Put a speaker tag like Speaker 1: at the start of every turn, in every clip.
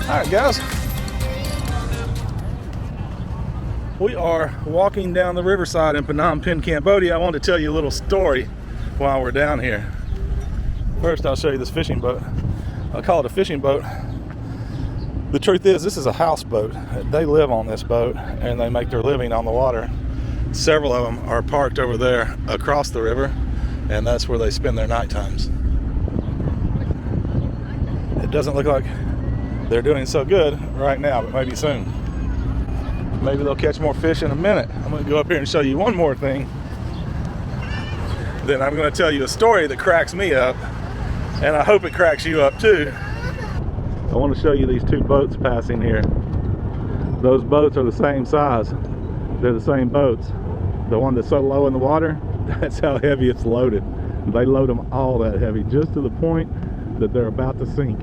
Speaker 1: Alright guys, we are walking down the riverside in Phnom Penh, Cambodia. I wanted to tell you a little story while we're down here. First I'll show you this fishing boat. I call it a fishing boat. The truth is, this is a houseboat. They live on this boat and they make their living on the water. Several of them are parked over there across the river, and that's where they spend their night times. It doesn't look like they're doing so good right now, but maybe soon. Maybe they'll catch more fish in a minute. I'm going to go up here and show you one more thing. Then I'm going to tell you a story that cracks me up, and I hope it cracks you up too. I want to show you these two boats passing here. Those boats are the same size. They're the same boats. The one that's so low in the water, that's how heavy it's loaded. They load them all that heavy, just to the point that they're about to sink.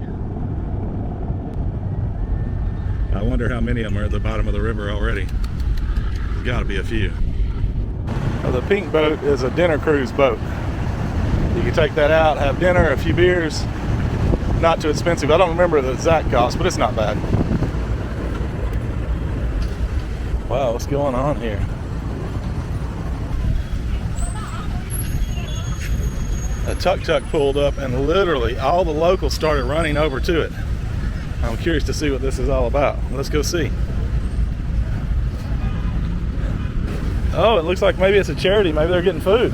Speaker 1: I wonder how many of them are at the bottom of the river already. There's got to be a few. Now, the pink boat is a dinner cruise boat. You can take that out, have dinner, a few beers. Not too expensive. I don't remember the exact cost, but it's not bad. Wow, what's going on here? A tuk-tuk pulled up and literally all the locals started running over to it. I'm curious to see what this is all about. Let's go see. Oh, it looks like maybe it's a charity. Maybe they're getting food.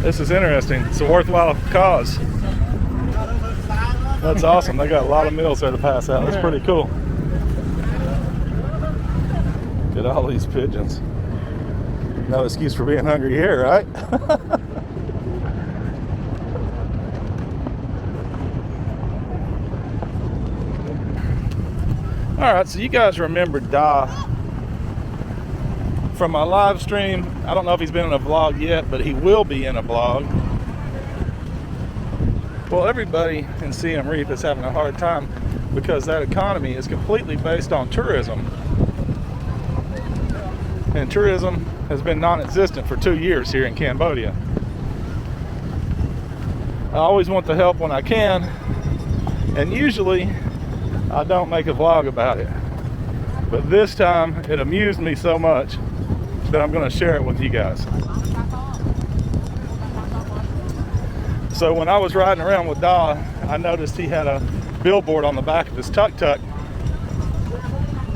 Speaker 1: This is interesting. It's a worthwhile cause. That's awesome. They got a lot of meals there to pass out. That's pretty cool. Look at all these pigeons. No excuse for being hungry here, right? Alright, so you guys remember Da from my live stream. I don't know if he's been in a vlog yet, but he will be in a vlog. Well, everybody in Siem Reap is having a hard time because that economy is completely based on tourism. And tourism has been non-existent for 2 years here in Cambodia. I always want to help when I can, and usually I don't make a vlog about it. But this time it amused me so much that I'm going to share it with you guys. So when I was riding around with Da, I noticed he had a billboard on the back of his tuk-tuk.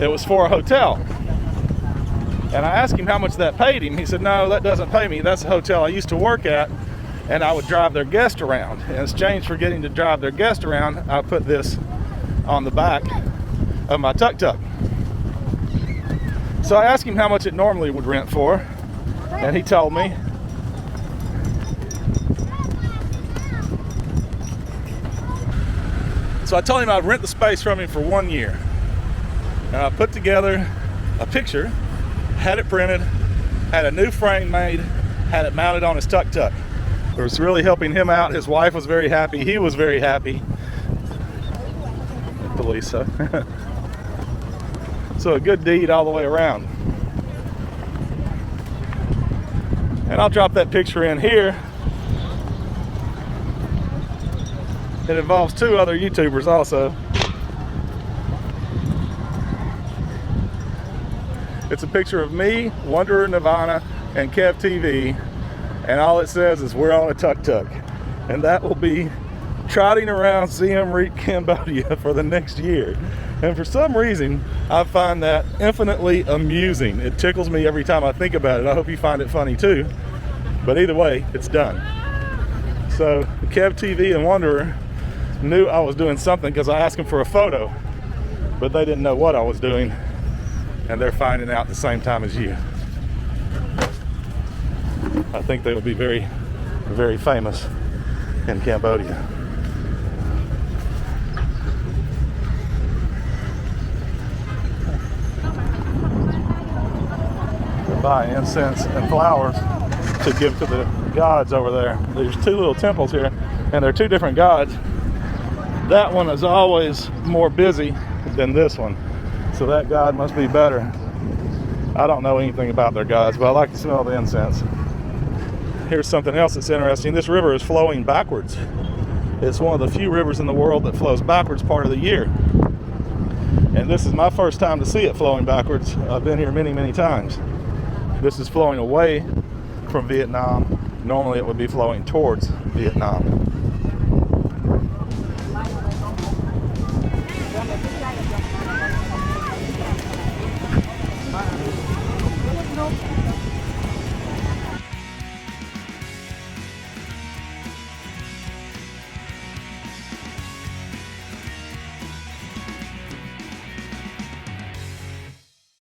Speaker 1: It was for a hotel. And I asked him how much that paid him. He said, no, that doesn't pay me. That's a hotel I used to work at, and I would drive their guests around. In exchange for getting to drive their guests around, I put this on the back of my tuk-tuk. So I asked him how much it normally would rent for, and he told me. So I told him I'd rent the space from him for 1 year. And I put together a picture, had it printed, had a new frame made, had it mounted on his tuk-tuk. It was really helping him out. His wife was very happy. He was very happy. Police, huh? So a good deed all the way around. And I'll drop that picture in here. It involves 2 other YouTubers also. It's a picture of me, Wanderer Nirvana, and KevTV, and all it says is we're on a tuk-tuk. And that will be trotting around Siem Reap, Cambodia for the next year. And for some reason, I find that infinitely amusing. It tickles me every time I think about it. I hope you find it funny too. But either way, it's done. So KevTV and Wanderer knew I was doing something because I asked them for a photo, but they didn't know what I was doing, and they're finding out at the same time as you. I think they will be very, very famous in Cambodia. and buy incense and flowers to give to the gods over there. There's two little temples here, and they're two different gods. That one is always more busy than this one, so that god must be better. I don't know anything about their gods, but I like to smell the incense. Here's something else that's interesting. This river is flowing backwards. It's one of the few rivers in the world that flows backwards part of the year. And this is my first time to see it flowing backwards. I've been here many, many times. This is flowing away from Vietnam. Normally it would be flowing towards Vietnam.